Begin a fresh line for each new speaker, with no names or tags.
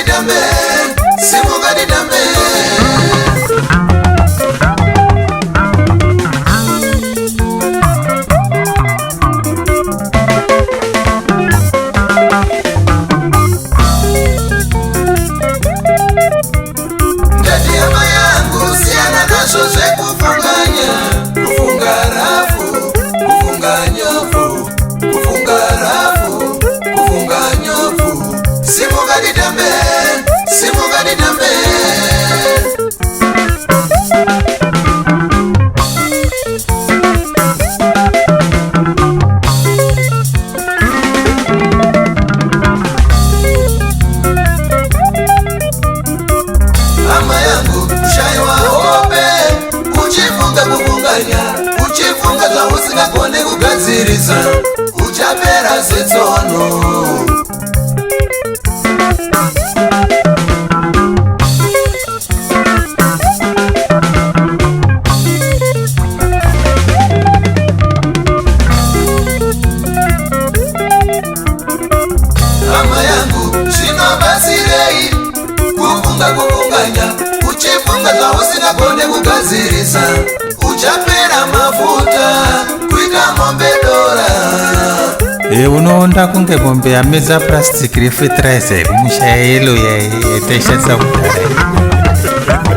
simungaditambe, simungaditambe. Ndati ama yangu siana nazo zekufunganya, kufunga rafu, kufunga nyofu, kufunga rafu, kufunga nyofu. Simungaditambe, simungaditambe. Ama yangu shaiwa hope, uchifunga kufunganya, uchifunga za usingakone kugadzirisa, uchapera setsono. Ama yangu shino basirei, kufunga kufunganya, uchifunga za usingakone kugadzirisa, uchapera mafuta kuita mombe dora.
Unoonda kunge mombe yamedza plastic refriterizer musha yelo yaitaishandisa kudhara.